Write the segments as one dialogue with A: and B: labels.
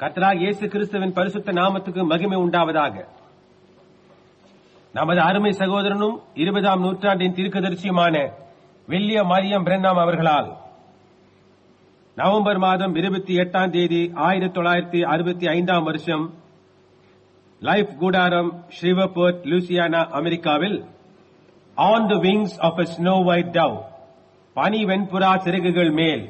A: கர்த்தராகிய இயேசு கிறிஸ்துவின் பரிசுத்த நாமத்துக்கு மகிமை உண்டாவதாக. நமது அருமை சகோதரனும் 20ஆம் நூற்றாண்டின் தீர்க்கதரிசியுமான வில்லியம் மரியம் பிரென்னாம் அவர்களால் நவம்பர் மாதம் 28ஆம் தேதி 1965ஆம் வருஷம் லைஃப் கூடாரம் ஸ்ரீவர்போர்ட் லூசியானா அமெரிக்காவில் on the wings of a snow white dove பனி வெண்புறா சிறகுகள் மேல்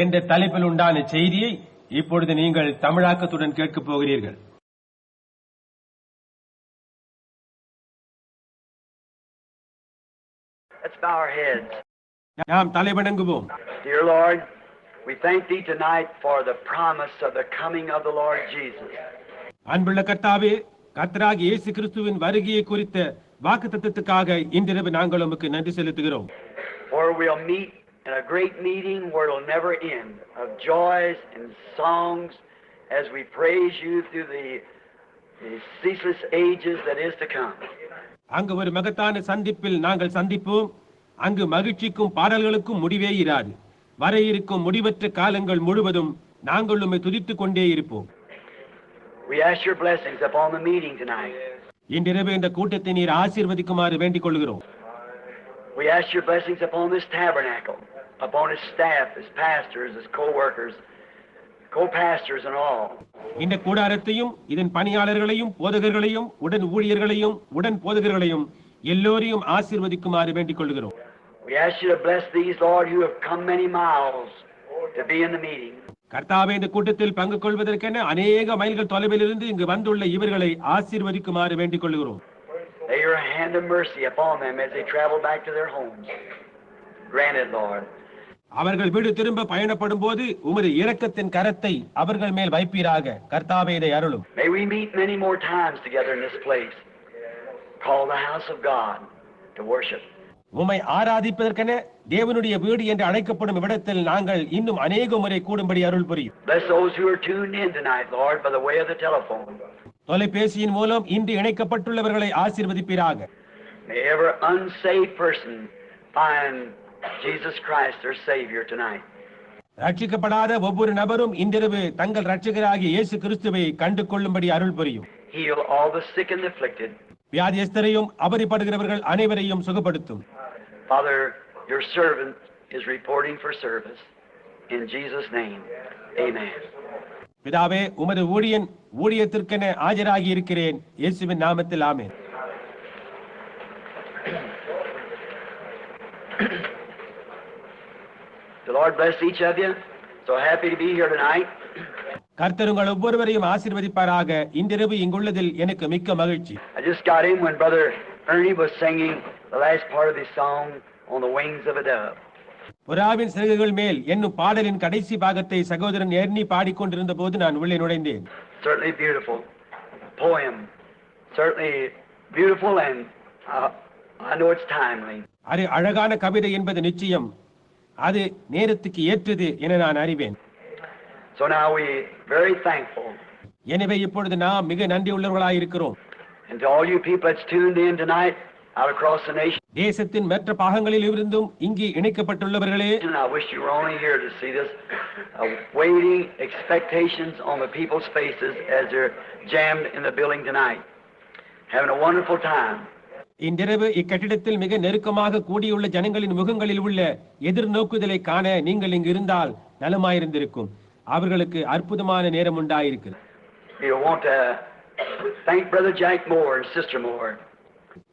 A: என்ற தலைப்பில் உண்டான செய்தியை இப்பொழுது நீங்கள் தமிழாக்கத்துடன் கேட்கப் போகிறீர்கள்.
B: Let's bow our heads.
A: நாம் தலைவணங்குவோம்.
B: Dear Lord, we thank Thee tonight for the promise of the coming of the Lord Jesus.
A: அன்புள்ள கர்த்தாவே, கர்த்தராகிய இயேசு கிறிஸ்துவின் வருகையை குறித்த வாக்குத்தத்தத்துக்காக இன்றிரவு நாங்கள் உமக்கு நன்றி செலுத்துகிறோம்.
B: For we'll meet in a great meeting where it'll never end of joys and songs as we praise You through the ceaseless ages that is to come.
A: அங்கு ஒரு மகத்தான சந்திப்பில் நாங்கள் சந்திப்போம். அங்கு மகிழ்ச்சிக்கும் பாடல்களுக்கும் முடிவே இராது. வர இருக்கும் முடிவற்ற காலங்கள் முழுவதும் நாங்கள் உம்மை துதித்துக் கொண்டே இருப்போம்.
B: We ask Your blessings upon the meeting tonight.
A: இன்றிரவு இந்த கூட்டத்தை நீர் ஆசீர்வதிக்குமாறு வேண்டிக் கொள்கிறோம்.
B: We ask Your blessings upon this tabernacle, upon its staff, its pastors, its co-workers, co-pastors and all.
A: இந்த கூடாரத்தையும் இதன் பணியாளர்களையும் போதகர்களையும் உடன் ஊழியர்களையும் உடன் போதகர்களையும் எல்லோரையும் ஆசீர்வதிக்குமாறு வேண்டிக் கொள்கிறோம்.
B: We ask You to bless these, Lord, who have come many miles to be in the meeting.
A: கர்த்தாவே, இந்த கூட்டத்தில் பங்கு கொள்வதற்கென அநேக மைல்கள் தொலைவிலிருந்து இங்கு வந்துள்ள இவர்களை ஆசீர்வதிக்குமாறு வேண்டிக் கொள்கிறோம்.
B: Lay Your hand of mercy upon them as they travel back to their homes. Grant it, Lord.
A: அவர்கள் வீடு திரும்ப பயணப்படும் போது உமது இரக்கத்தின் கரத்தை அவர்கள் மேல் வைப்பீராக. கர்த்தாவே, இதை அருளும்.
B: May we meet many more times together in this place called the house of God to worship.
A: உம்மை ஆராதிப்பதற்கென தேவனுடைய வீடு என்று அழைக்கப்படும் இவ்விடத்தில் நாங்கள் இன்னும் அநேக முறை கூடும்படி அருள் புரியும்.
B: Bless those who are tuned in tonight, Lord, by the way of the telephone.
A: தொலைபேசியின் மூலம் இன்று இணைக்கப்பட்டுள்ளவர்களை ஆசீர்வதிப்பீராக.
B: May every unsaved person find Jesus Christ their Savior tonight.
A: ரட்சிக்கப்படாத ஒவ்வொரு நபரும் இன்றிரவு தங்கள் ரட்சகராகிய இயேசு கிறிஸ்துவை கண்டு கொள்ளும்படி அருள் புரியும்.
B: Heal all the sick and afflicted.
A: வியாதியஸ்தரையும் அவதிப்படுகிறவர்கள் அனைவரையும் சுகப்படுத்தும்.
B: Father, Your servant is reporting for service. In Jesus' name, amen.
A: பிதாவே, உமது ஊழியத்திற்கென ஆஜராகி இருக்கிறேன். இயேசுவின் நாமத்தில் ஆமென்.
B: The Lord bless each of you. So happy to be here tonight.
A: கர்த்தர் உங்கள் ஒவ்வொருவரையும் ஆசீர்வதிப்பாராக. இன்றிரவு இங்குள்ளதில் எனக்கு மிக்க மகிழ்ச்சி.
B: I just got in when Brother Ernie was singing the last part of his song on the wings of a dove.
A: புறாவின் சிறகுகள் மேல் என்னும் பாடலின் கடைசி பாகத்தை சகோதரன் எர்னி பாடிக்கொண்டிருந்த போது நான் உள்ளே நுழைந்தேன்.
B: Certainly beautiful poem. Certainly beautiful, and I know it's timely.
A: அது அழகான கவிதை என்பது நிச்சயம். அது நேரத்துக்கு ஏற்றது என நான் அறிவேன்.
B: So now we very thankful.
A: எனவே இப்பொழுது நாம் மிக நன்றி உள்ளவர்களாய் இருக்கிறோம்.
B: And to all you people that's tuned in tonight out across the nation.
A: தேசத்தின் மற்ற பாகங்களில் இருந்தும் இங்கே இணைக்கப்பட்டுள்ளவர்களே,
B: And I wish you were only here to see this waiting expectations on the people's faces as they're jammed in the building tonight. Having a wonderful time.
A: இன்றிரவு இக்கட்டிடத்தில் மிக நெருக்கமாக கூடியுள்ள ஜனங்களின் முகங்களில் உள்ள எதிர்நோக்குதலை காண நீங்கள் இங்கு இருந்தால் நலமாயிருந்திருக்கும். அவர்களுக்கு அற்புதமான நேரம் உண்டாயிருக்கிறது.
B: We want to thank Brother Jack Moore and Sister Moore.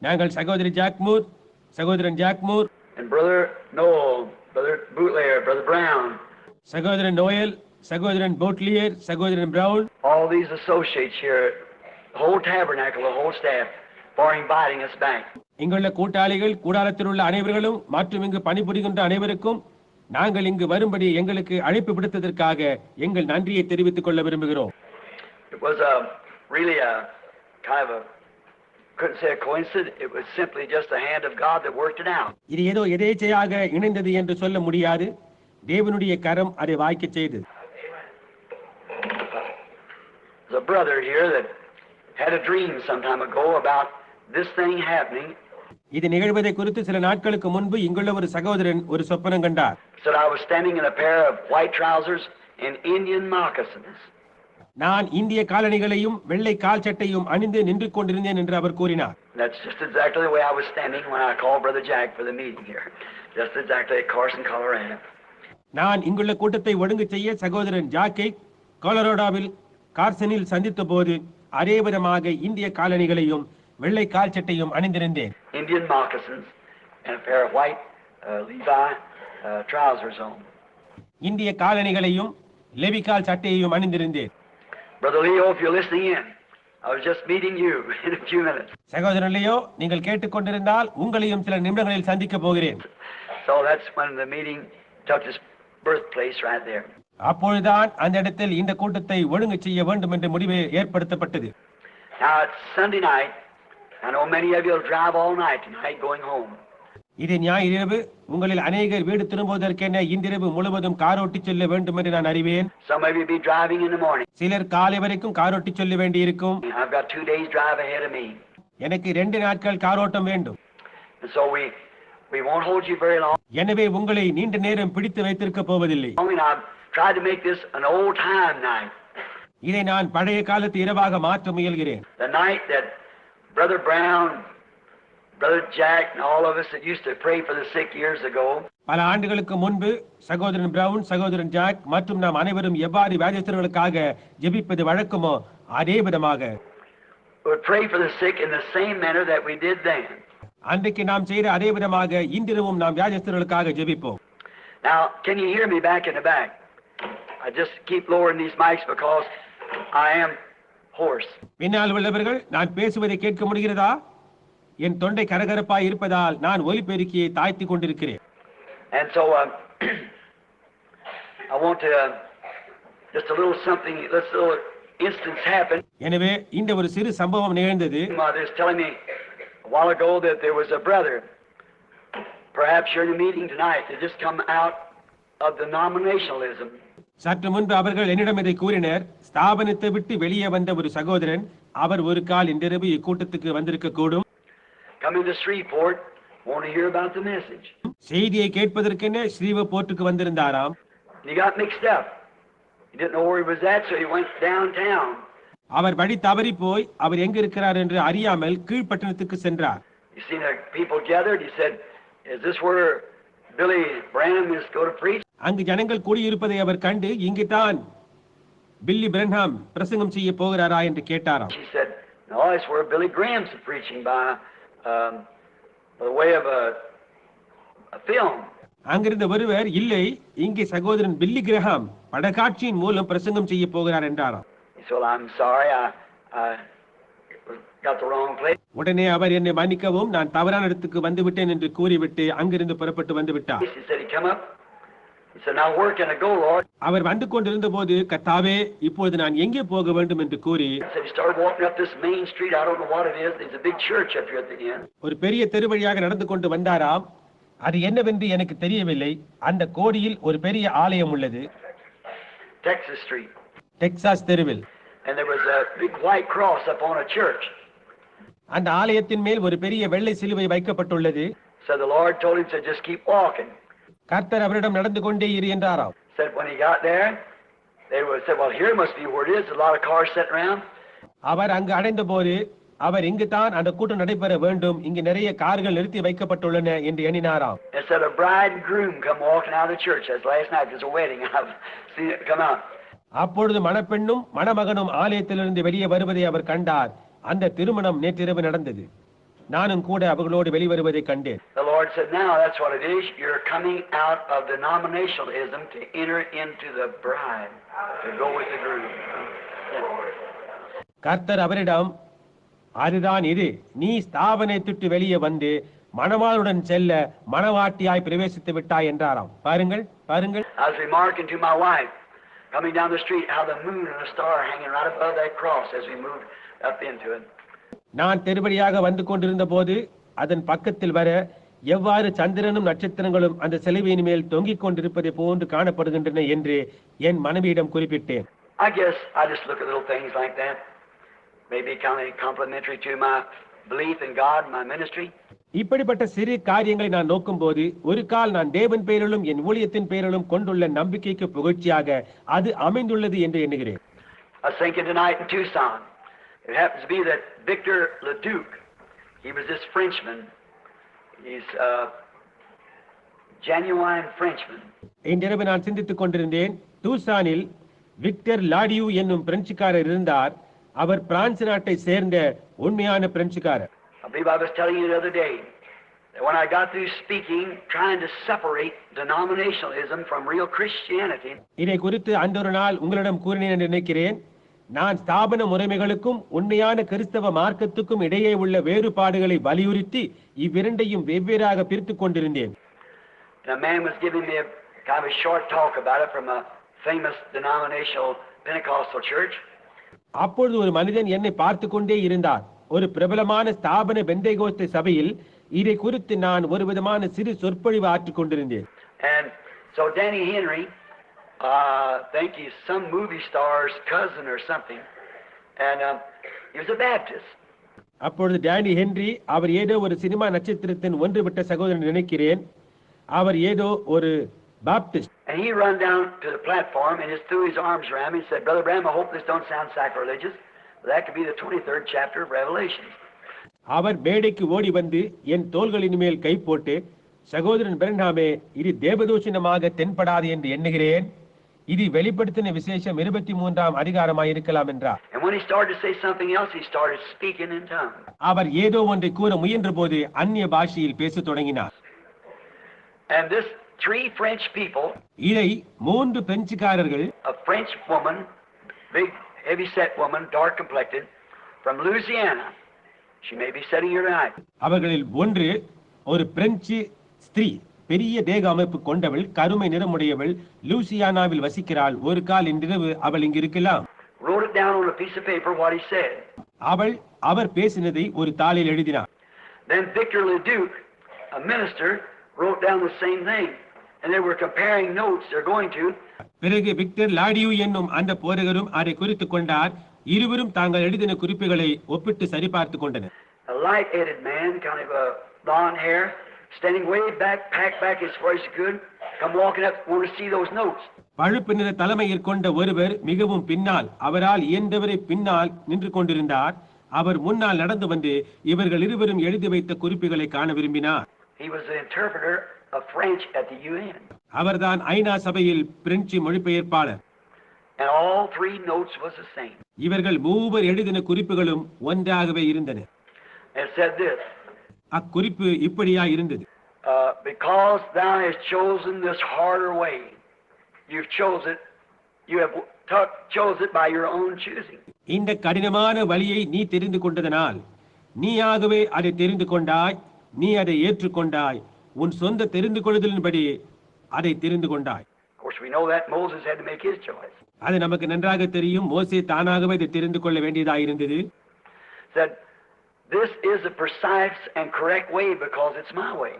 A: நாங்கள் சகோதரி ஜாக்மூர், சகோதரன் ஜாக்மூர்,
B: And Brother Noel, Brother Bootlayer, Brother Brown.
A: சகோதரன் நோயல், சகோதரன் போட்லியர், சகோதரன் brown,
B: All these associates here, the whole tabernacle, the whole staff, for inviting us back.
A: இங்குள்ள கூட்டாளிகள், கூடாரத்தில் உள்ள அனைவர்களும் மற்றும் இங்கு பணிபுரிகின்ற அனைவருக்கும் நாங்கள் இங்கு வரும்படி எங்களுக்கு அழைப்பு விடுத்ததற்காக எங்கள் நன்றியை தெரிவித்துக் கொள்ள விரும்புகிறோம்.
B: It was really a kind of a, couldn't say a coincidence, it was simply just the hand of God that worked it out.
A: இது ஏதோ எதேச்சையாக இணைந்தது என்று சொல்ல முடியாது. தேவனுடைய கரம் அதை வாய்க்கச் செய்தது.
B: There's a brother here that had a dream some time ago about this thing happening.
A: இது நிகழ்வதை குறித்து சில நாட்களுக்கு முன்பு இங்குள்ள ஒரு சகோதரன் ஒரு சொப்பனம் கண்டார்.
B: Said I was standing in a pair of white trousers and Indian moccasins.
A: நான் இந்திய காலணிகளையும் வெள்ளை கால் சட்டையும் அணிந்து நின்று கொண்டிருந்தேன் என்று அவர் கூறினார்.
B: That's just exactly the way I was standing when I called Brother Jack for the meeting here. Just exactly at Carson, Colorado.
A: நான் இங்குள்ள கூட்டத்தை ஒழுங்கு செய்ய சகோதரன் ஜாக்கை கொலராடோவில் கார்சனில் சந்தித்த போது அதே விதமாக இந்திய காலணிகளையும் வெள்ளை கால் சட்டையும் அணிந்திருந்தேன்.
B: Indian moccasins and a pair of white Levi trousers on.
A: இந்திய காலணிகளையும் லெவிகால் சட்டையையும் அணிந்திருந்தேன்.
B: Brother Leo, if you're listening in, I was just meeting you in a few minutes.
A: சகோதரன் லியோ, நீங்கள் கேட்டுக்கொண்டிருந்தால் உங்களையும் சில நிமிடங்களில் சந்திக்க போகிறேன்.
B: So that's when the meeting took its birthplace right there.
A: அப்பொழுதுதான் அந்த இடத்தில் இந்த கூட்டத்தை ஒழுங்கு செய்ய வேண்டும் என்ற முடிவு ஏற்படுத்தப்பட்டது.
B: Now it's Sunday night. I know many of you will drive all night tonight going home.
A: இது ஞாயிறு இரவு. உங்களில் அநேகர் வீடு திரும்புவதற்கென இன்றிரவு முழுவதும் காரோட்டி செல்ல வேண்டும் என்று நான் அறிவேன்.
B: Some of you be driving in the morning.
A: சிலர் காலை வரைக்கும் காரோட்டி செல்ல வேண்டியிருக்கும்.
B: I've got 2 days drive ahead of me.
A: எனக்கு 2 நாட்கள் காரோட்டம் வேண்டும்.
B: And so we won't hold you very long.
A: எனவே உங்களை நீண்ட நேரம் பிடித்து வைத்திருக்க போவதில்லை.
B: I mean, I've tried to make this an old time night.
A: இதை நான் பழைய காலத்து இரவாக மாற்ற முயல்கிறேன்.
B: The night that Brother Brown, Brother Jack, and all of us that used to pray for the sick years ago.
A: பல ஆண்டுகளுக்கு முன்பு சகோதரன் பிரவுன், சகோதரன் ஜாக் மற்றும் நாம் அனைவரும் எவ்வாறு வியாதிஸ்தர்களுக்காக ஜெபிப்பது வழக்கமோ அதே விதமாக
B: We would pray for the sick in the same manner that we did then.
A: அன்றைக்கு நாம் செய்த அதே விதமாக இன்றிரவும் நாம் வியாதிஸ்தர்களுக்காக ஜெபிப்போம்.
B: Now, can you hear me back in the back? I just keep lowering these mics because I am hoarse.
A: பின்னால் உள்ளவர்கள் நான் பேசுவதை கேட்க முடிகிறதா? என் தொண்டை கரகரப்பாய் இருப்பதால் நான் ஒலிபெருக்கியை தாழ்த்தி கொண்டிருக்கிறேன்.
B: And so I want to just a little something, this little instance happened.
A: எனவே இந்த ஒரு சிறு சம்பவம் நிகழ்ந்தது.
B: Mother is telling me a while ago that there was a brother, perhaps you're in a meeting tonight, that just come out of denominationalism.
A: சற்று முன்பு அவர்கள் என்னிடம் இதை கூறினர். ஸ்தாபனத்தை விட்டு வெளியே வந்த ஒரு சகோதரன், அவர் ஒரு கால் இன்றிரவு இக்கூட்டத்துக்கு வந்திருக்க கூடும்.
B: Come into Shreveport, want to hear about the message.
A: செய்தியை கேட்பதற்கென ஸ்ரீவபோர்ட்டுக்கு வந்திருந்தாராம்.
B: He got mixed up. He didn't know where he was at, so he went downtown.
A: அவர் வழி தவறி போய் அவர் எங்க இருக்கிறார் என்று அறியாமல் கீழ்ப்பட்டணத்துக்கு சென்றார்.
B: You seen the people gathered. He said, "Is this where Billy Branham is going to preach?"
A: அங்கு ஜனங்கள் கூடியிருப்பதை அவர் கண்டு, இங்குதான் பில்லி பிரன்ஹாம் பிரசங்கம் செய்ய போகிறாரா என்று கேட்டாராம்.
B: She said, "No, it's where Billy Graham's preaching by the way of a film."
A: அங்கிருந்த ஒருவர், இல்லை, இங்கே சகோதரன் பில்லி கிரஹாம் படக்காட்சியின் மூலம் பிரசங்கம் செய்ய போகிறார் என்றாராம்.
B: He said, "Well, I'm sorry, I got the wrong place."
A: உடனே அவர், என்னை மன்னிக்கவும், நான் தவறான இடத்துக்கு வந்து விட்டேன் என்று கூறிவிட்டு அங்கிருந்து புறப்பட்டு வந்து விட்டார்.
B: He said, "He come up." He said, "Now where can I go, Lord?"
A: அவர் வந்து கொண்டிருந்த போது, கர்த்தாவே, இப்பொழுது நான் எங்கே போக வேண்டும் என்று கூறி,
B: He said, he started walking up this main street. I don't know what it is. There's a big church up here at the end.
A: ஒரு பெரிய தெரு வழியாக நடந்து கொண்டு வந்தாராம். அது என்னவென்று எனக்கு தெரியவில்லை. அந்த கோடியில் ஒரு பெரிய ஆலயம் உள்ளது,
B: Texas Street.
A: டெக்சாஸ் தெருவில்.
B: And there was a big white cross up on a church.
A: அந்த ஆலயத்தின் மேல் ஒரு பெரிய வெள்ளை சிலுவை வைக்கப்பட்டுள்ளது.
B: So the Lord told him to just keep walking.
A: கர்த்தர் அவரிடம் நடந்து கொண்டே இரு என்றாராம்.
B: Said when he got there, they said, "Well, here must be where it is. A lot of cars sitting around."
A: அவர் அங்கு அடைந்த போது, அவர் இங்குதான் அந்த கூட்டம் நடைபெற வேண்டும், இங்கு நிறைய கார்கள் நிறுத்தி வைக்கப்பட்டுள்ளன என்று எண்ணினாராம்.
B: And said a bride and groom come walking out of the church. As last night there's a wedding. I've seen it come out.
A: அப்பொழுது மணப்பெண்ணும் மணமகனும் ஆலயத்திலிருந்து வெளியே வருவதை அவர் கண்டார். அந்த திருமணம் நேற்றிரவு நடந்தது. நானும் கூட அவர்களோடு வெளிவருவதை கண்டேன்.
B: The Lord said, "Now that's what it is. You're coming out of denominationalism to enter into the bride, to go with the groom."
A: கர்த்தர் அவரிடம், அதுதான் இது, நீ ஸ்தாபனத்திட்டு வெளியே வந்து மணவாளுடன் செல்ல மணவாட்டியாய் பிரவேசித்து விட்டாய் என்றாராம். பாருங்கள், பாருங்கள்.
B: I was remarking to my wife coming down the street how the moon and the star hanging right above that cross as we moved up into it.
A: நான் தெருவழியாக வந்து கொண்டிருந்த போது அதன் பக்கத்தில் வர எவ்வாறு சந்திரனும் நட்சத்திரங்களும் அந்த சிலுவையின் மேல் தொங்கிக் கொண்டிருப்பதை போன்று காணப்படுகின்றன என்று என் மனைவியிடம் குறிப்பிட்டேன்.
B: I guess I just look at little things like that. Maybe kind of complimentary to my belief in God and my ministry.
A: இப்படிப்பட்ட சிறு காரியங்களை நான் நோக்கும் போது, ஒரு கால் நான் தேவன் பெயரிலும் என் ஊழியத்தின் பெயரிலும் கொண்டுள்ள நம்பிக்கைக்கு புகழ்ச்சியாக அது அமைந்துள்ளது என்று எண்ணுகிறேன்.
B: I was thinking tonight in Tucson. It happens to be that Victor Leduc, he was this Frenchman. He's a genuine Frenchman.
A: இன்றிரவு நான் சிந்தித்துக் கொண்டிருந்தேன். டூசானில் விக்டர் லாடியூ என்னும் பிரெஞ்சுக்காரர் இருந்தார். அவர் பிரான்ஸ் நாட்டை சேர்ந்த உண்மையான பிரெஞ்சுக்காரர்.
B: I believe I was telling you the other day that when I got through speaking, trying to separate denominationalism from real Christianity.
A: இதை குறித்து அன்றொரு நாள் உங்களிடம் கூறினேன் என்று நினைக்கிறேன். நான் ஸ்தாபன முறைமைகளுக்கும் உண்மையான கிறிஸ்தவ மார்க்கத்துக்கும் இடையே உள்ள வேறுபாடுகளை வலியுறுத்தி இவ்விரண்டையும் வெவ்வேறாக பிரித்துக் கொண்டிருந்தேன்.
B: And a man was giving me a kind of a short talk about it from a famous denominational Pentecostal church.
A: அப்பொழுது ஒரு மனிதன் என்னை பார்த்து கொண்டே இருந்தார். ஒரு பிரபலமான ஸ்தாபன பெந்தேகோஸ்தே சபையில் இதை குறித்து நான் ஒரு விதமான சிறு சொற்பொழிவு ஆற்றிக் கொண்டிருந்தேன்.
B: And so Danny Henry, think he's some movie star's cousin or something, and he was a Baptist.
A: அப்பொழுது டேனி ஹென்றி, அவர் ஏதோ ஒரு சினிமா நட்சத்திரத்தின் ஒன்றுவிட்ட சகோதரன் நினைக்கிறேன். அவர் ஏதோ ஒரு Baptist.
B: And he run down to the platform and just threw his arms around me and said, "Brother Branham, I hope this don't sound sacrilegious, but that could be the 23rd chapter of Revelation."
A: அவர் மேடைக்கு ஓடி வந்து என் தோள்களின் மேல் கை போட்டு, சகோதரன் பிரன்ஹாமே, இது தேவதூஷணமாக தென்படாது என்று எண்ணுகிறேன். இது வெளிப்படுத்தின விசேஷம் 23ஆம் அதிகாரமாய் இருக்கலாம் என்றார்.
B: And when he started to say something else, he started speaking in tongues.
A: அவர் ஏதோ ஒன்றை கூற முயன்ற போது அந்நிய பாஷையில் பேசத் தொடங்கினார்.
B: And this three French people,
A: இதை மூன்று பிரெஞ்சுக்காரர்கள்,
B: a French woman, big heavy-set woman, dark complected, from Louisiana. She may be sitting here tonight.
A: அவர்களில் ஒன்று ஒரு பிரெஞ்சு ஸ்திரீ, பெரிய தேக அமைப்பு கொண்டவள், கருமை நிறமுடையவள், லூசியானாவில் வசிக்கிறாள். ஒரு கால் இன்றிரவு அவள் இங்கு இருக்கலாம்.
B: Wrote it down on a piece of paper what he said.
A: அவர் பேசினதை ஒரு தாளில் எழுதினார்.
B: Then Victor Leduc, a minister, wrote down the same thing. And they were comparing notes. They're going to.
A: பிறகு விக்டர் லாடியூ என்னும் அந்த போதகரும் அதை குறித்துக் கொண்டார். இருவரும் தாங்கள் எழுதின குறிப்புகளை ஒப்பிட்டு சரிபார்த்துக் கொண்டனர்.
B: A light-headed man, kind of a blonde hair, standing way back, packed back his voice good, come walking up, want to see those notes.
A: பழுப்பு நிற தலைமையில் கொண்ட ஒருவர் மிகவும் பின்னால், அவரால் இயன்றவரை பின்னால் நின்று கொண்டிருந்தார். அவர் முன்னால் நடந்து வந்து இவர்கள் இருவரும் எழுதி வைத்த குறிப்புகளை காண விரும்பினார்.
B: He was the interpreter of French at the UN.
A: அவர்தான் ஐநா சபையில் பிரெஞ்சு மொழிபெயர்ப்பாளர்.
B: And all three notes was the same.
A: இவர்கள் மூவர் எழுதின குறிப்புகளும் ஒன்றாகவே இருந்தன.
B: It said this.
A: அக்குறிப்பு இப்படியா இருந்தது:
B: because thou hast chosen this harder way, you have chose it by your own choosing.
A: இந்த கடினமான வழியை நீ தெரிந்து கொண்டதனால், நீயாகவே அதை தெரிந்து கொண்டாய், நீ அதை ஏற்றுக்கொண்டாய், உன் சொந்த தெரிந்து கொள்ளுதலின்படி அதை தெரிந்து கொண்டாய்.
B: Of course, we know that Moses had to make his choice.
A: அது நமக்கு நன்றாக தெரியும். மோசே தானாகவே இதை தெரிந்து கொள்ள வேண்டியதாயிருந்தது.
B: Said, this is the precise and correct way because it's my way.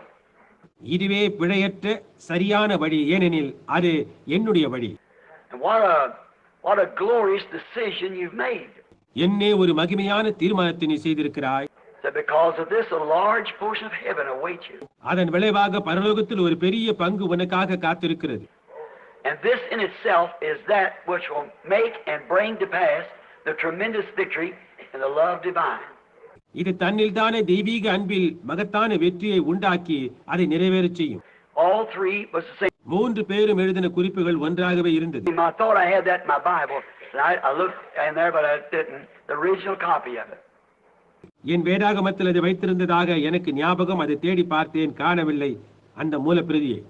A: இதுவே பிழையற்ற சரியான வழி, ஏனெனில் அது என்னுடைய வழி.
B: And what a glorious decision you've made.
A: என்னே ஒரு மகிமையான தீர்மானத்தை நீ செய்திருக்கிறாய்.
B: That because of this, a large portion of heaven awaits you.
A: அதன் விளைவாக பரலோகத்தில் ஒரு பெரிய பங்கு உனக்காக காத்திருக்கிறது.
B: And this in itself is that which will make and bring to pass the tremendous victory in the love divine.
A: இது தன்னில்தானே தெய்வீக அன்பில் மகத்தான வெற்றியை உண்டாக்கி அதை நிறைவேறச் செய்யும்.
B: All three was the same.
A: மூன்று பேரும் எழுதின குறிப்புகள் ஒன்றாகவே இருந்தது.
B: I thought I had that in my Bible. I looked in there, but I didn't. The original copy of it.
A: என் வேதாகமத்தில் அதை வைத்திருந்ததாக எனக்கு ஞாபகம். அதை தேடி பார்த்தேன், காணவில்லை அந்த மூல பிரதியை.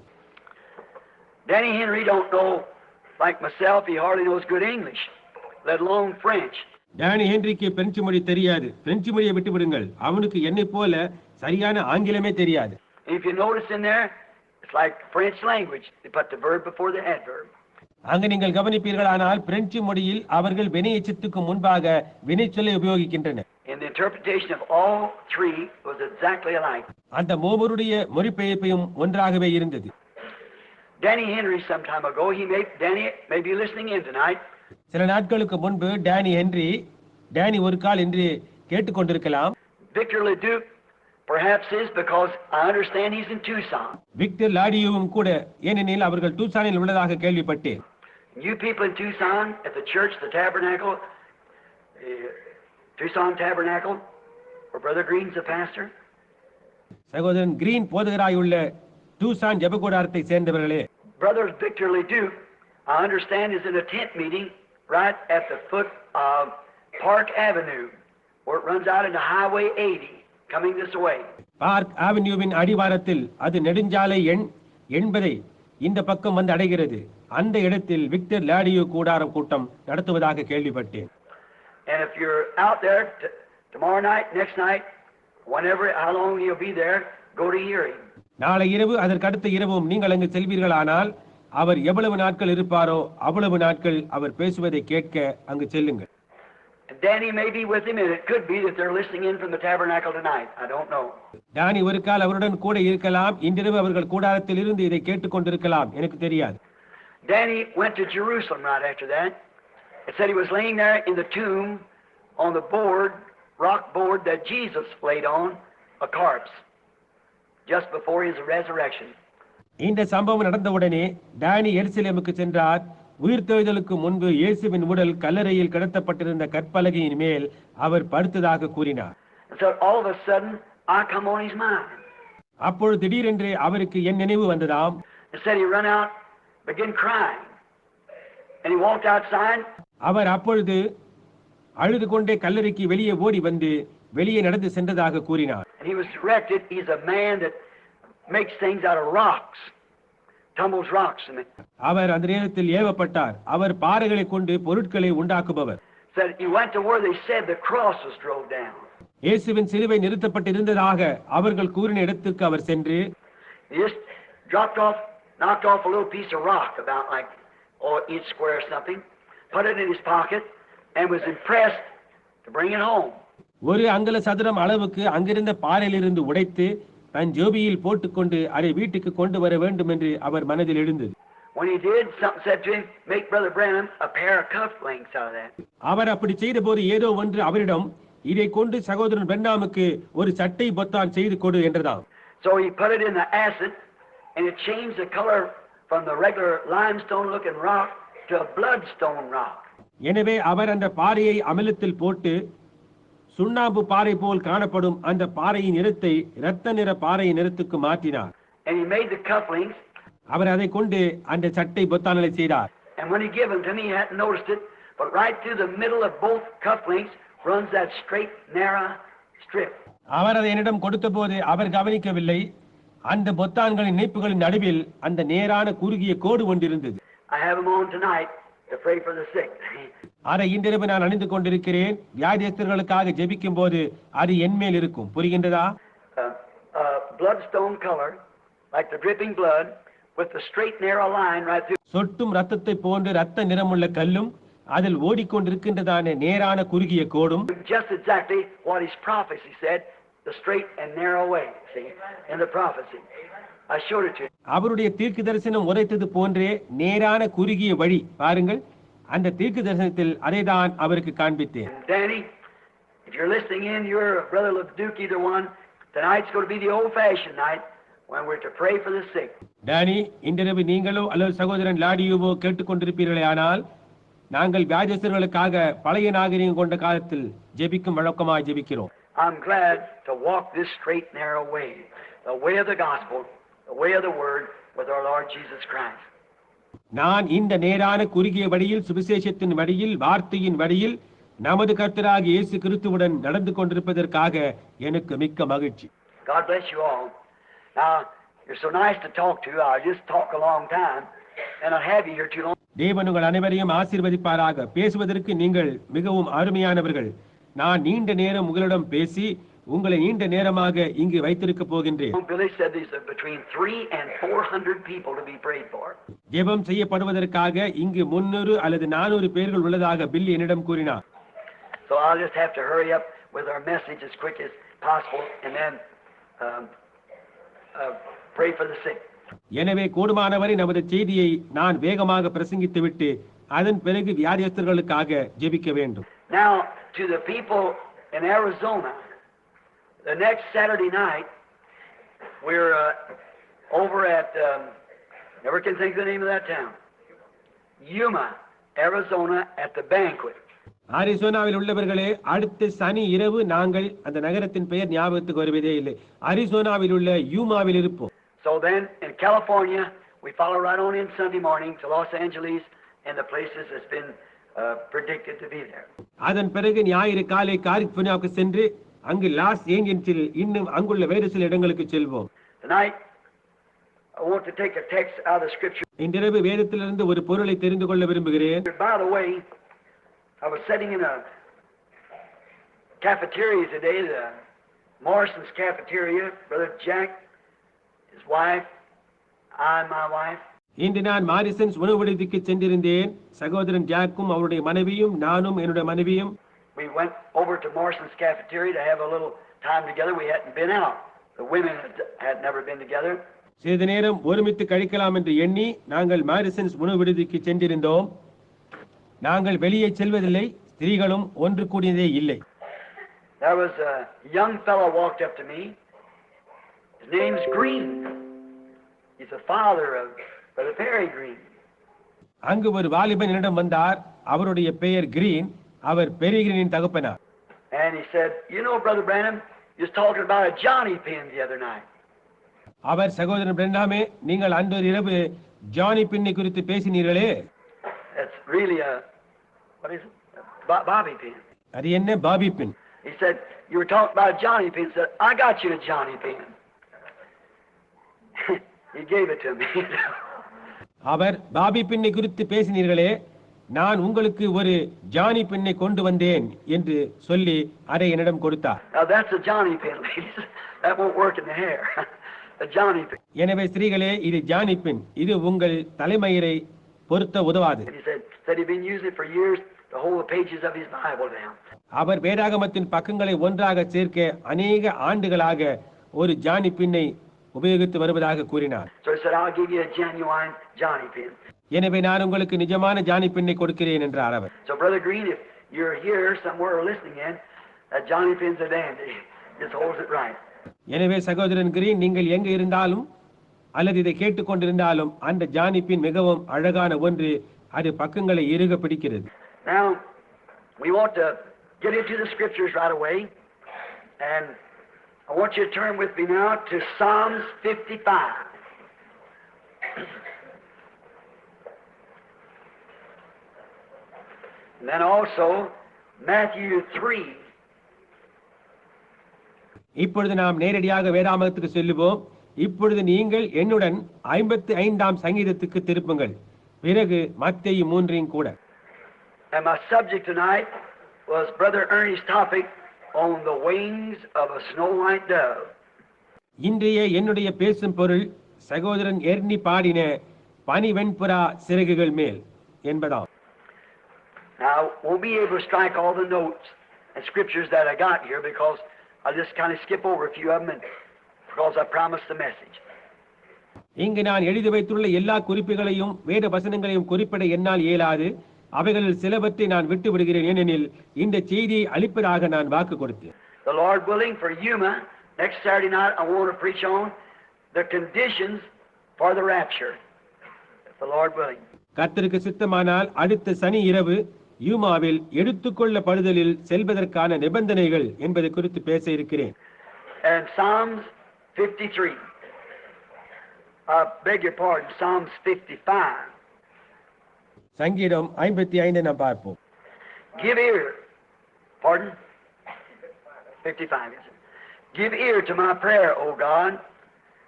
B: Danny Henry don't know, like myself, he hardly knows good English, let alone French.
A: Danny ஹென்ரிக்கு பிரெஞ்சு மொழி தெரியாது. பிரெஞ்சு மொழியை விட்டு விடுங்கள், அவனுக்கு என்னை போல சரியான ஆங்கிலமே தெரியாது.
B: If you notice in there, it's like French language. They put the verb before the adverb.
A: அங்கு நீங்கள் கவனிப்பீர்களானால் பிரெஞ்சு மொழியில் அவர்கள் வினை எச்சத்துக்கு முன்பாக வினைச்சொல்லை உபயோகிக்கின்றனர்.
B: In the interpretation of all three was exactly alike.
A: அந்த மூவருடைய மொழிபெயர்ப்பையும் ஒன்றாகவே இருந்தது.
B: Danny Henry some time ago, Danny may be listening in tonight.
A: சில நாட்களுக்கு முன்பு டேனி ஒரு கால் என்று கேட்டுக்கொண்டிருக்கலாம்.
B: Victor Leduc perhaps is because I understand he's in Tucson.
A: Victor லாடியூவும் கூட, ஏனெனில் அவர்கள் டூசானில் உள்ளதாக கேள்விப்பட்டேன்.
B: You people in Tucson, at the church, the tabernacle, Tucson Tabernacle, where Brother Green's the pastor.
A: சகோதரன் கிரீன் போதகராயுள்ள டூசான் ஜெபக்கூடாரத்தை சேர்ந்தவர்களே,
B: Brother Victor Leduc, I understand, is in a tent meeting right at the foot of Park Avenue, where it runs out into Highway 80, coming this way.
A: Park அவென்யூவின் அடிவாரத்தில், அது நெடுஞ்சாலை எண் 80 இந்த பக்கம் வந்து அடைகிறது. அந்த இடத்தில் விக்டர் லாடியோ கூடாரம் கூட்டம் நடத்துவதாக கேள்விப்பட்டேன்.
B: And if you're out there tomorrow night, next night, whenever, how long he'll be there, go to hear him.
A: நாளை இரவு அதற்கு அடுத்த இரவும் நீங்கள் அங்கு செல்வீர்களானால் அவர் எவ்வளவு நாட்கள் இருப்பாரோ அவ்வளவு நாட்கள் அவர் பேசுவதை கேட்க அங்கு செல்லுங்கள்.
B: Danny may be with him, and it could be that they're listening in from the tabernacle tonight. I don't know.
A: Danny ஒரு கால் அவருடன் கூட இருக்கலாம். இன்றிரவு அவர்கள் கூடாரத்தில் இருந்து இதை கேட்டுக்கொண்டிருக்கலாம், எனக்கு தெரியாது.
B: Danny went to Jerusalem right after that. It said he was laying there in the tomb on the board, rock board that Jesus laid on, a corpse, just before his resurrection.
A: இந்த சம்பவம் நடந்தவுடனே Danny எருசலேமுக்கு சென்றார். உயிர்த்தெழுதலுக்கு முன்பு இயேசுவின் உடல் கல்லறையில் கிடத்தப்பட்டிருந்த கற்பலகையின் மேல் அவர் படுத்ததாக கூறினார்.
B: So all of a sudden I come on his mind.
A: அப்பொழுது திடீரென்று அவருக்கு என் நினைவு வந்ததாம்.
B: It said he ran out, began crying, and he walked outside.
A: அவர் அப்பொழுது அழுது கொண்டே கல்லறைக்கு வெளியே ஓடி வந்து வெளியே நடந்து சென்றதாக கூறினார்.
B: And he was directed. He's a man that makes things out of rocks, tumbles rocks in it.
A: அவர் அந்த நேரத்தில் ஏவப்பட்டார். அவர் பாறைகளை கொண்டு பொருட்களை உண்டாக்குபவர்.
B: Said he went to where they said the cross was drove down.
A: இயேசுவின் சிலுவை நிறுத்தப்பட்டிருந்ததாக அவர்கள் கூறின இடத்துக்கு அவர் சென்று
B: He just knocked off a little piece of rock about like inch square or something, put it in his pocket, and was impressed to bring it home.
A: ஒரு அங்குல சதுரம் அளவுக்கு அங்கிருந்த பாறையிலிருந்து உடைத்து தன் ஜோபியில் போட்டுக்கொண்டு அதை வீட்டுக்கு கொண்டு வர வேண்டும் என்று அவர் மனதில் எழுந்தது.
B: When he did, something said to him, "Make Brother Branham a pair of cufflinks out of that."
A: அவர் அப்படி செய்தபோது ஏதோ ஒன்று அவரிடம், இதை கொண்டு சகோதரன் பெர்னாமுக்கு ஒரு சட்டை பொத்தான் செய்து கொடு என்றதாம்.
B: So he put it in the acid, and it changed the color from the regular limestone-looking rock to a bloodstone rock.
A: எனவே அவர் அந்த பாறையை அமிலத்தில் போட்டு சுண்ணாம்பு பாறை போல் காணப்படும் அந்த பாறையின் நிறத்தை இரத்த நிற பாறையின் நிறத்துக்கு மாற்றினார்.
B: And he made the cufflinks.
A: அவர் அதை கொண்டு அந்த சட்டை பொத்தான்களை செய்தார்.
B: And when he gave them to me, he hadn't noticed it, but right through the middle of both cufflinks runs that straight, narrow strip.
A: அவர் அதை என்னிடம் கொடுத்த போது அவர் கவனிக்கவில்லை. அந்த பொத்தான்களின் இணைப்புகளின் நடுவில் அந்த நேரான குறுகிய கோடு ஒன்றிருந்தது.
B: I have them on tonight to pray for the sick.
A: அதை இன்றிரவு நான் அணிந்து கொண்டிருக்கிறேன். வியாதியஸ்தர்களுக்காக ஜெபிக்கும் போது அது என்மேல் இருக்கும். புரிகின்றதா?
B: Bloodstone color, like the dripping blood, with the straight, narrow line right through.
A: சொட்டும் ரத்தத்தை போன்று ரத்த நிறமுள்ள கல்லும் அதில் ஓடிக்கொண்டிருக்கின்றதான நேரான குறுகிய கோடும்
B: Just exactly what his prophecy said, the straight and narrow way, see, in the prophecy. I showed it to you.
A: அவருடைய தீர்க்க தரிசனம் உரைத்தது போன்றே நேரான குறுகிய வழி. பாருங்கள், அந்த தீர்க்க தரிசனத்தில் அதைதான் அவருக்கு காண்பித்தேன்.
B: Danny, if you're listening in, you're Brother Leduc, either one. Tonight's going to be the old-fashioned night when we're to pray for the sick.
A: Danny, இன்றிரவு நீங்களோ அல்லது சகோதரன் லாடியோவோ கேட்டுக்கொண்டிருப்பீர்களே, ஆனால் நாங்கள் வியாதியஸ்தர்களுக்காக பழைய நாகரிகம் கொண்ட காலத்தில் ஜெபிக்கும் வழக்கமாக ஜெபிக்கிறோம்.
B: I'm glad to walk this straight, narrow way, the way of the gospel, the way of the word, with our Lord Jesus Christ.
A: நான் இந்த நேரான குறுகிய வழியில், சுவிசேஷத்தின் வழியில், வார்த்தையின் வழியில் நமது கர்த்தராகிய இயேசு கிறிஸ்துவுடன் நடந்து கொண்டிருப்பதற்காக எனக்கு மிக்க மகிழ்ச்சி.
B: God bless you all. Now, you're so nice to talk to. I'll just talk a long time, and I'll have you here too long.
A: தேவன் உங்கள் அனைவரையும் ஆசீர்வதிப்பாராக. பேசுவதற்கு நீங்கள் மிகவும் அருமையானவர்கள். நான் நீண்ட நேரம் உங்களிடம் பேசி உங்களை நீண்ட நேரமாக இங்கு வைத்திருக்க போகின்றேன்.
B: Billy said these are between 300 and 400 people to be prayed for.
A: ஜெபம் செய்யப்படுவதற்காக இங்கு 300 அல்லது 400 பேர்கள் உள்ளதாக பில் என்னிடம் கூறினார்.
B: So I'll just have to hurry up with our message as quick as possible, and then pray for the sick.
A: எனவே கூடுமானவரை நமது செய்தியை நான் வேகமாக பிரசங்கித்துவிட்டு அதன் பிறகு வியாதியஸ்தர்களுக்காக ஜெபிக்க வேண்டும்.
B: Now, to the people in Arizona, the next Saturday night, we're over at, never can think of the name of that town. Yuma, Arizona, at the banquet.
A: அரிசோனாவில் உள்ளவர்களே, அடுத்த சனி இரவு நாங்கள் அந்த நகரத்தின் பெயர் ஞாபகத்துக்கு வருவதே இல்லை. அரிசோனாவில் உள்ள யூமாவில் இருப்போம்.
B: So then in California, we follow right on in Sunday morning to Los Angeles and the places that's been predicted to be there.
A: அதன் பிறகு ஞாயிறு காலை கலிபோர்னியாவுக்கு சென்று அங்கு லாஸ் ஏஞ்சல்ஸில் இன்னும் அங்குள்ள வேறு சில இடங்களுக்கு செல்வோம்.
B: Tonight, I want to take a text out of the scripture.
A: இன்றிரவு வேதத்திலிருந்து ஒரு பொருளை தெரிந்து கொள்ள விரும்புகிறேன்.
B: By the way, I was sitting in a cafeteria today, the Morrison's cafeteria, Brother Jack, his wife, my wife.
A: இன்று நான் மாரிசன்ஸ் உணவு விடுதிக்கு சென்றிருந்தேன். சகோதரன் ஜாக்கும் அவருடைய மனைவியும் நானும் என்னுடைய மனைவியும்
B: We went over to Morrison's cafeteria to have a little time together. We hadn't been out. The women had never been together.
A: சிறிது நேரம் ஒருமித்து கழிக்கலாம் என்று எண்ணி நாங்கள் மாரிசன்ஸ் உணவு விடுதிக்கு சென்றிருந்தோம். நாங்கள் வெளியே செல்வதில்லை, ஸ்திரீகளும் ஒன்று கூடியதே இல்லை.
B: There was a young fellow walked up to me. His name's Green. He's the father of Brother Perry Green.
A: அங்கு ஒரு வாலிபன் என்னிடம் வந்தார். அவருடைய பெயர் கிரீன். அவர் பெரி கிரீனின் தகப்பனார்.
B: And he said, "You know, Brother Branham, you was talking about a Johnny pin the other night."
A: அவர் சகோதரன் பிரண்டாமே, நீங்கள் அன்று இரவு ஜானி பின்னை குறித்து பேசினீர்களே.
B: That's really a what is it? A bobby pin.
A: அது என்ன bobby pin?
B: He said, "You were talking about a Johnny pin." He said, "I got you a Johnny pin." He gave it to me.
A: அவர் bobby பின்னை குறித்து பேசினீர்களே, நான் உங்களுக்கு ஒரு Johnny பின்னை கொண்டு வந்தேன் என்று சொல்லி அதை என்னிடம் கொடுத்தார்.
B: Now that's a Johnny pin, ladies. That won't work in the hair. A Johnny pin.
A: எனவே ஸ்திரீகளே, இது ஜானி பின். இது உங்கள் தலைமயிரை பொருத்த உதவாது.
B: He said he'd been using it for years to hold the pages of his Bible down.
A: அவர் வேதாகமத்தின் பக்கங்களை ஒன்றாக சேர்க்க அநேக ஆண்டுகளாக ஒரு ஜானி பின்னை உபயோகித்து வருவதாக கூறினார்.
B: So he said, "I'll give you a genuine Johnny pin."
A: எனவே நான் உங்களுக்கு நிஜமான ஜானி பின்னை கொடுக்கிறேன் என்றார் அவர்.
B: So Brother Green, if you're here somewhere or listening in, that Johnny pin's a dandy. Just holds it right.
A: எனவே சகோதரன் கிரீன், நீங்கள் எங்க இருந்தாலும் அல்லது இதை கேட்டுக்கொண்டிருந்தாலும் அந்த ஜானி பின் மிகவும் அழகான ஒன்று. அது பக்கங்களை இறுக பிடிக்கிறது.
B: Now, we want to get into the scriptures right away, and I want you to turn with me now to Psalms 55. And then also Matthew 3.
A: இப்பொழுது நாம் நேரடியாக வேதாகமத்துக்கு செல்லுவோம். இப்பொழுது நீங்கள் என்னுடன் 55ஆம் சங்கீதத்துக்கு திருப்புங்கள். பிறகு மத்தேயு 3 கூட.
B: And my subject tonight was Brother Ernie's topic on the wings of a snow white dove.
A: இன்றைய என்னுடைய பேசும் பொருள் சகோதரன் எர்னி பாடின பனிவெண்புறா சிறகுகள் மேல் என்பதாம்.
B: Now, I won't be able to strike all the notes and scriptures that I got here because I'll just kind of skip over a few of them and because I promised the message.
A: இங்கு நான் எழுதி வைத்துள்ள எல்லா குறிப்புகளையும் வேத வசனங்களையும் குறிப்பிட என்னால் இயலாது. அவைகளில் சிலவற்றை நான் விட்டு விடுகிறேன், ஏனெனில் இந்த செய்தியை அளிப்பதாக நான் வாக்கு கொடுத்தேன்.
B: The Lord willing, for Yuma, next Saturday night I want to preach on the conditions for the rapture. If the Lord willing.
A: கர்த்தருக்கு சித்தமானால் அடுத்த சனி இரவு யூமாவில் எடுத்துக்கொள்ளப்படுதலில் செல்வதற்கான நிபந்தனைகள் என்பது குறித்து பேச இருக்கிறேன்.
B: And Psalms 53. I beg your pardon, Psalms 55.
A: சங்கீதம் 55 நாம் பார்ப்போம்.
B: Give ear. Pardon? 55. Yes. Give ear to my prayer, O God.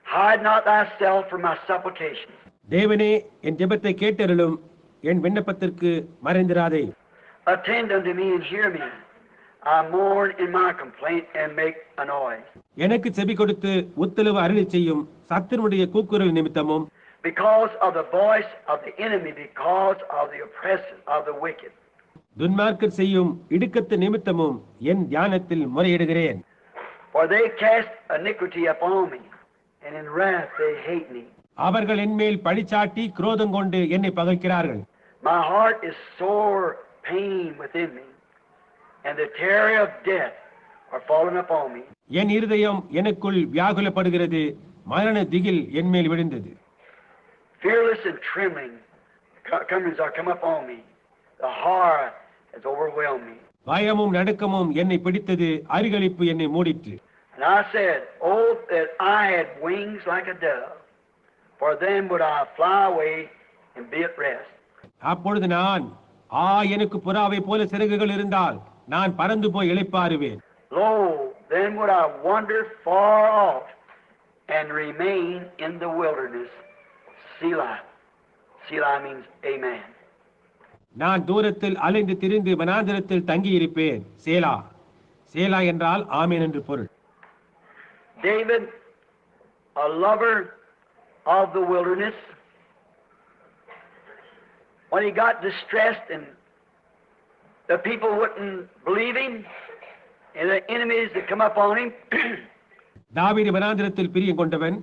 B: Hide not thyself from my supplications.
A: தேவனே, என் ஜெபத்தை கேட்டருளும், என் விண்ணப்பத்திற்கு மறைந்திராதே.
B: Attend unto me and hear me. I mourn in my complaint and make a noise.
A: எனக்கு செவி கொடுத்து உத்தரவு அருளி செய்யும், சத்துருடைய கூக்குரல் நிமித்தமும்,
B: Because of the voice of the enemy, because of the oppression of the wicked.
A: துன்மார்க்கர் செய்யும் இடுக்கத்து நிமித்தமும் என் தியானத்தில் முறையிடுகிறேன்.
B: For they cast iniquity upon me, and in wrath they hate me.
A: அவர்கள் என்மேல் பழிச்சாட்டி குரோதம் கொண்டு என்னை பகைக்கிறார்கள்.
B: My heart is sore pain within me, and the terror of death are fallen upon me.
A: என் இருதயம் எனக்குள் வியாகுலப்படுகிறது, மரண திகில் என்மேல் விழுந்தது.
B: Fearless and trembling tremors are come upon me. The horror has overwhelmed me.
A: பயமும் நடுக்கமும் என்னை பிடித்தது, அரிகளிப்பு என்னை மூடிற்று.
B: And I said, oh, that I had wings like a dove, for then would I fly away and be at rest.
A: அப்பொழுது நான், எனக்கு புறாவை போல சிறகுகள் இருந்தால் நான் பறந்து போய் இளைப்பாறுவேன்.
B: Lo, then would I wander far off and remain in the wilderness. Selah. Selah means amen.
A: நான் தூரத்தில் அலைந்து திரிந்து வனாந்திரத்தில் தங்கியிருப்பேன். சேலா. சேலா என்றால் ஆமென் என்று பொருள்.
B: David, a lover of the wilderness, when he got distressed and the people wouldn't believe him and the enemies that come up on him,
A: தாவீது வனாந்திரத்தில் பிரியம் கொண்டவன்.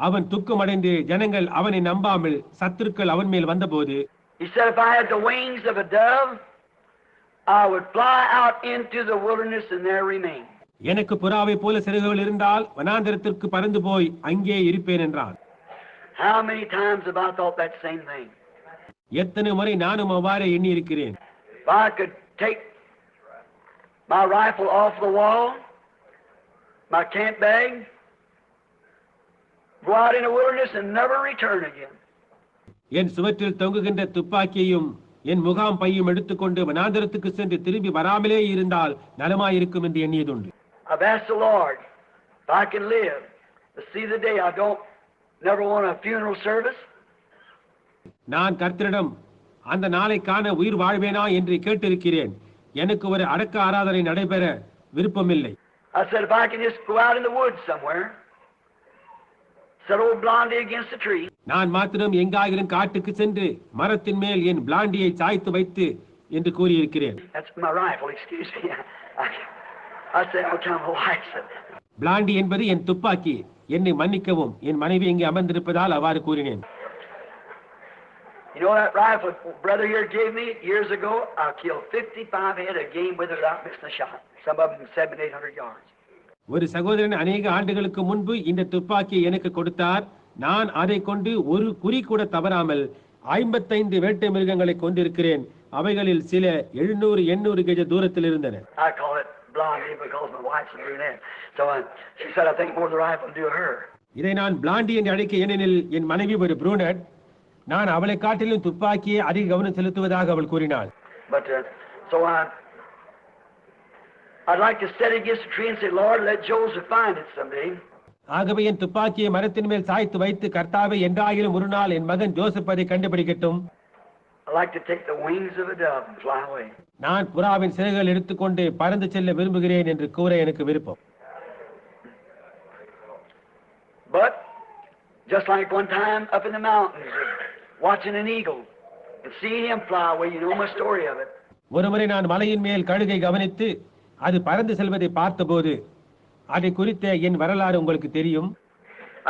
A: அவன் துக்கமடைந்து ஜனங்கள் அவனை நம்பாமல் சத்துருக்கள் அவன் மேல் வந்தபோது,
B: he said, if I had the wings of a dove, I would fly out into the wilderness and there remain.
A: எனக்கு புறாவை போல சிறகுகள் இருந்தால் வனாந்திரத்திற்கு பறந்து போய் அங்கே இருப்பேன் என்றான்.
B: How many times have I thought that same thing?
A: எத்தனை முறை நானும் அவ்வாறே எண்ணி இருக்கிறேன்.
B: If I could take my rifle off the wall, my camp bag, go out in the wilderness and never return again.
A: என் சுவற்றில் தொங்குகின்ற துப்பாக்கியையும் என் முகாம் பையும் எடுத்துக்கொண்டு வனாந்திரத்துக்கு சென்று திரும்பி வராமலே இருந்தால் நலமாயிருக்கும் என்று எண்ணியதுண்டு.
B: I've asked the Lord if I can live to see the day. I don't never want a funeral service.
A: நான் கர்த்தரிடம் அந்த நாளை காண உயிர் வாழ்வேனா என்று கேட்டிருக்கிறேன். எனக்கு ஒரு அடக்க ஆராதனை நடைபெற விருப்பமில்லை.
B: I said if I can just go out in the woods somewhere, set old Blondie against the tree.
A: நான் மாத்திரம் எங்காயிரும் காட்டுக்கு சென்று மரத்தின் மேல் என் பிளாண்டியை சாய்த்து வைத்து என்று கூறியிருக்கிறேன்.
B: That's my rifle, excuse me. I said, I'll tell my wife.
A: Blondie என்பது என் துப்பாக்கி. என்னை மன்னிக்கவும், என் மனைவி இங்கே அமர்ந்திருப்பதால் அவ்வாறு கூறினேன்.
B: You know that rifle brother here gave me years ago? I killed 55 head of game with it without missing a shot. Some of them 700-800 yards.
A: ஒரு சகோதரன் அநேக ஆண்டுகளுக்கு முன்பு இந்த துப்பாக்கியை எனக்கு கொடுத்தார். நான் அதை கொண்டு ஒரு குறி கூட தவறாமல் 55 வேட்டை மிருகங்களை கொண்டிருக்கிறேன். அவைகளில் சில 700-800 கஜ தூரத்தில் இருந்தன.
B: I call it Blondie because my wife's a brunette. So she said I think more of the rifle do her.
A: இதை நான் பிளாண்டி என்று அழைக்க ஏனெனில் என் மனைவி ஒரு ப்ரூனட். நான் அவளை காட்டிலும் துப்பாக்கியை அதிக கவனம் செலுத்துவதாக அவள் கூறினாள்.
B: But so I'd like to set against the tree and say, Lord, let Joseph find it someday.
A: ஆகவே என் துப்பாக்கியை மரத்தின் மேல் சாய்த்து வைத்து, கர்த்தாவே, என்றாயிலும் ஒரு நாள் என் மகன் ஜோசப் அதை கண்டுபிடிக்கட்டும்.
B: I like to take the wings of a dove and fly away.
A: நான் புறாவின் சிறகுகள் எடுத்துக்கொண்டு பறந்து செல்ல விரும்புகிறேன் என்று கூற எனக்கு விருப்பம்.
B: But just like one time up in the mountains, watching an eagle and seeing him fly away, you know my story of it.
A: ஒருமுறை நான் மலையின் மேல் கழுகை கவனித்து அது பறந்து செல்வதை பார்த்தபோது அதை குறித்த என் வரலாறு உங்களுக்கு தெரியும்.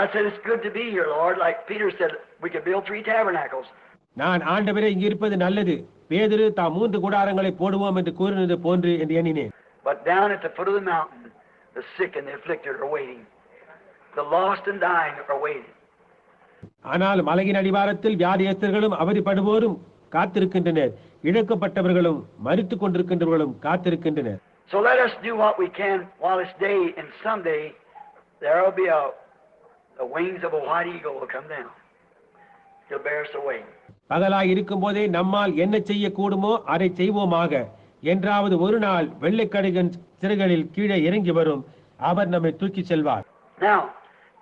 B: I said it's good to be here, Lord. Like Peter said, we could build 3 tabernacles.
A: நான் ஆண்டவரே இங்கு இருப்பது நல்லது, பேதுரு தாம் 3 கூடாரங்களை போடுவோம் என்று கூறினது போன்று என்று எண்ணினேன்.
B: But down at the foot of the mountain, the sick and the afflicted are waiting. The lost and dying are waiting.
A: ஆனால் மலையின் அடிவாரத்தில் வியாதியஸ்தர்களும் அவதிப்படுவோரும் காத்திருக்கின்றனர், இழக்கப்பட்டவர்களும் மரித்துக் கொண்டிருக்கின்றவர்களும் காத்திருக்கின்றனர்.
B: So let us do what we can while it's day, and someday there will be the wings of a white eagle will come down. He'll bear us away.
A: பகலாய் இருக்கும் போதே நம்மால் என்ன செய்ய கூடுமோ அதை செய்வோமாக. என்றாவது ஒரு நாள் வெள்ளைக்கழுகன் சிறகுகளில் கீழே இறங்கி வரும், அவர் நம்மை தூக்கி செல்வார்.
B: Now,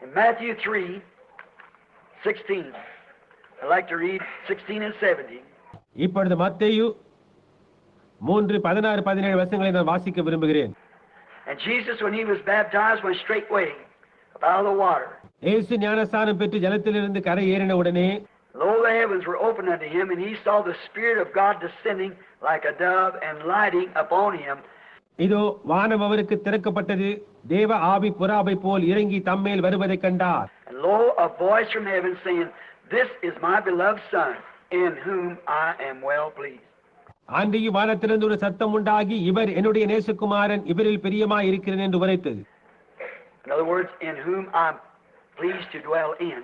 B: in Matthew 3:16, I'd like to read 16 and 17.
A: இப்பொழுது மத்தேயு 3:16-17 வசனங்களை நான் வாசிக்க விரும்புகிறேன்.
B: And Jesus, when he was baptized, went straightway up out of the water.
A: இயேசு ஞானஸ்நானம் பெற்று ஜலத்திலிருந்து கரை ஏறின உடனே,
B: Lo, the heavens were opened unto him, and he saw the Spirit of God descending like a dove and lighting upon him.
A: இதோ வானம் அவருக்கு திறக்கப்பட்டது, தேவ ஆவி புறாவை போல் இறங்கி தம்மேல் வருவதை கண்டார்.
B: And lo, a voice from heaven saying, This is my beloved Son, in whom I am well pleased.
A: ஆண்டியும் வானத்திலிருந்து ஒரு சத்தம் உண்டாகி, இவர் என்னுடைய நேசகுமாரன், இவரில் பிரியமாய் இருக்கிறேன் என்று உரைத்தது.
B: In other words, in whom I'm pleased to dwell in.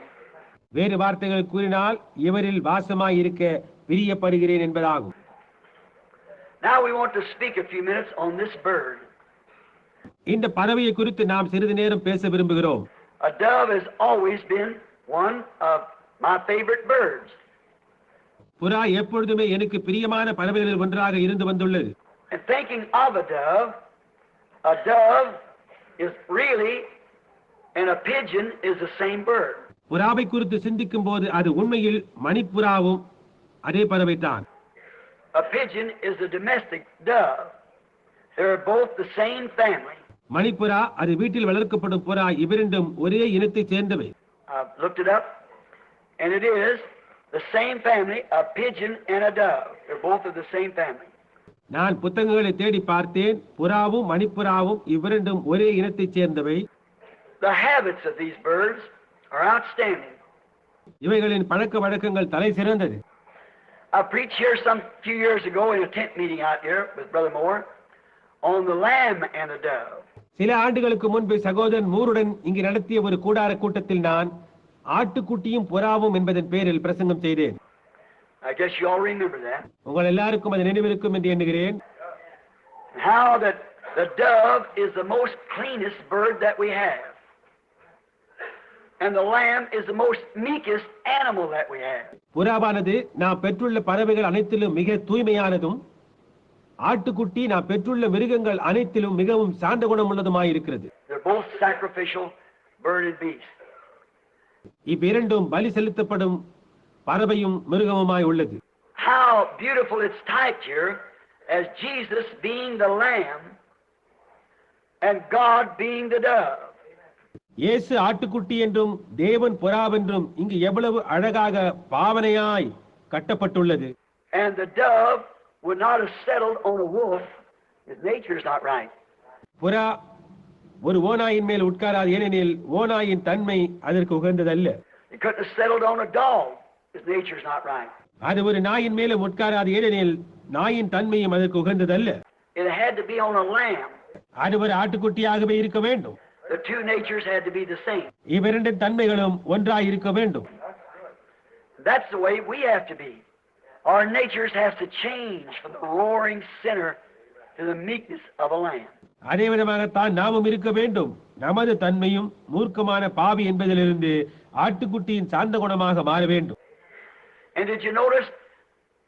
A: வேறு வார்த்தைகள் கூறினால் இவரில் வாசமாய் இருக்க பிரியப்படுகிறேன் என்பதாகும்.
B: Now we want to speak a few minutes on this bird.
A: இந்த பறவையை குறித்து நாம் சிறிது நேரம் பேச விரும்புகிறோம்.
B: A dove has always been one of my favorite birds.
A: புறா எப்பொழுதுமே எனக்கு பிரியமான பறவைகளில் ஒன்றாக இருந்து வந்துள்ளது.
B: And thinking of a dove is really, and a pigeon is the same bird.
A: புறாவை குறித்து சிந்திக்கும் போது அது உண்மையில் மணிப்புறாவும் அதே பறவைதான்.
B: A pigeon is a domestic dove. They are both the same family.
A: மணிப்புறா அது வீட்டில் வளர்க்கப்படும் புறா, இவ்விரண்டும் ஒரே இனத்தைச் சேர்ந்தவை.
B: I looked it up, and it is the same family, a pigeon and a dove. They're both of the same family.
A: நான் புத்தகங்களை தேடி பார்த்தேன். புறாவும் மணிப்புறாவும் இவ்விரண்டும் ஒரே இனத்தைச் சேர்ந்தவை.
B: The habits of these birds are outstanding.
A: இவைகளின் பழக்க வழக்கங்கள் தலை சிறந்தது.
B: I preached here some few years ago in a tent meeting out here with Brother Moore on the lamb and the dove.
A: சில ஆண்டுகளுக்கு முன்பு சகோதரன் மூருடன் இங்கு நடத்திய ஒரு கூடார கூட்டத்தில் நான் ஆட்டுக்குட்டியும் புறாவும் என்பதன் பேரில் பிரசங்கம் செய்தேன்.
B: I guess you all remember that.
A: உங்கள் எல்லாருக்கும் அது நினைவிருக்கும் என்று எண்ணுகிறேன்.
B: How that the dove is the most cleanest bird that we have. And the lamb is the most meekest animal that we have.
A: புறாவானது நாம் பெற்றுள்ள பறவைகள் அனைத்திலும் மிக தூய்மையானதும், ஆட்டுக்குட்டி நாம் பெற்றுள்ள மிருகங்கள் அனைத்திலும் மிகவும் சாந்த குணமுள்ளதுமாய் இருக்கிறது.
B: They're both sacrificial bird and beast.
A: இவ்விரண்டும் பலி செலுத்தப்படும் பறவையும் மிருகமுமாய் உள்ளது.
B: How beautiful it's typed here as Jesus being the lamb and God being the dove.
A: இயேசு ஆட்டுக்குட்டி என்றும் தேவன் புறாவென்றும் இங்கு எவ்வளவு அழகாக பாவனையாய் கட்டப்பட்டுள்ளது.
B: And the dove would not have settled on a wolf. His nature is not right.
A: புறா ஒரு ஓநாயின் மேல் உட்காராது, ஏனெனில் ஓநாயின் தன்மை அதற்கு உகந்ததல்ல.
B: It couldn't have settled on a dog. His nature is not right.
A: அது ஒரு நாயின் மேலும் உட்காராது, ஏனெனில் நாயின் தன்மையும் அதற்கு உகந்ததல்ல.
B: It had to be on a lamb.
A: அது ஒரு ஆட்டுக்குட்டியாகவே இருக்க வேண்டும்.
B: The two natures had to be the same.
A: இவ்விரண்டு தன்மைகளும் ஒன்றாய் இருக்க வேண்டும்.
B: That's the way we have to be. Our natures have to change from the roaring sinner to the meekness of a lamb.
A: அதே விதமாகத்தான் நாமும் இருக்க வேண்டும். நமது தன்மையும் மூர்க்கமான பாவி என்பதிலிருந்து ஆட்டுக்குட்டியின் சாந்த குணமாக மாற வேண்டும்.
B: And did you notice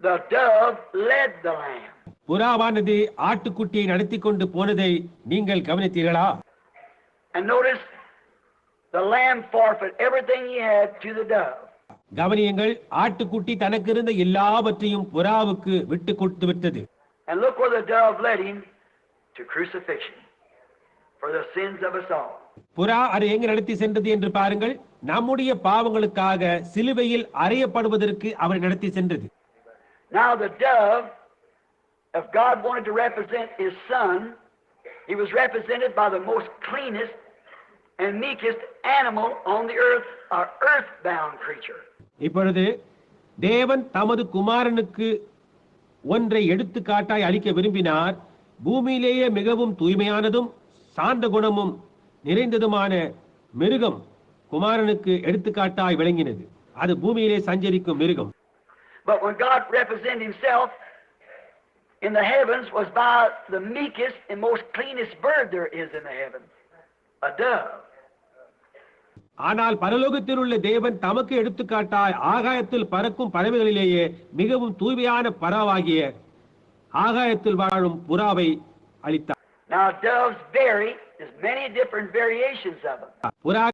B: the dove led the lamb?
A: புறாவானது ஆட்டுக்குட்டியை நடத்தி கொண்டு போனதை நீங்கள் கவனித்தீர்களா?
B: And notice the lamb forfeit everything he had to the dove.
A: கவனியுங்கள், ஆட்டுக்குட்டி தனக்கு இருந்த எல்லாவற்றையும் புறாவுக்கு விட்டு கொடுத்து விட்டது.
B: And look where the dove led him, to crucifixion for the sins of us all.
A: புறா அதை எங்கு நடத்தி சென்றது என்று பாருங்கள். நம்முடைய பாவங்களுக்காக சிலுவையில் அறையப்படுவதற்கு அவர் நடத்தி சென்றது.
B: Now the dove, if God wanted to represent his son, he was represented by the most cleanest and meekest animal on the earth, our earthbound creature.
A: இப்பொழுது தேவன் தமது குமாரனுக்கு ஒன்றை எடுத்துக்காட்டாய் அளிக்க விரும்பினார். பூமியிலேயே மிகவும் தூய்மையானதும் சாந்த குணமும் நிறைந்ததுமான மிருகம் குமாரனுக்கு எடுத்துக்காட்டாய் விளங்கினது. அது பூமியிலே சஞ்சரிக்கும் மிருகம்.
B: But when God represented himself in the heavens was by the meekest and most cleanest bird there is in the heavens, a dove.
A: ஆனால் பரலோகத்தில் உள்ள தேவன் தமக்கு எடுத்துக்காட்டாய் ஆகாயத்தில் பறக்கும் பறவைகளிலேயே மிகவும் தூய்மையான பறவாகிய ஆகாயத்தில் வாழும் புறாவை அளித்தார்.
B: Now doves vary, there's many different variations of them.
A: புறா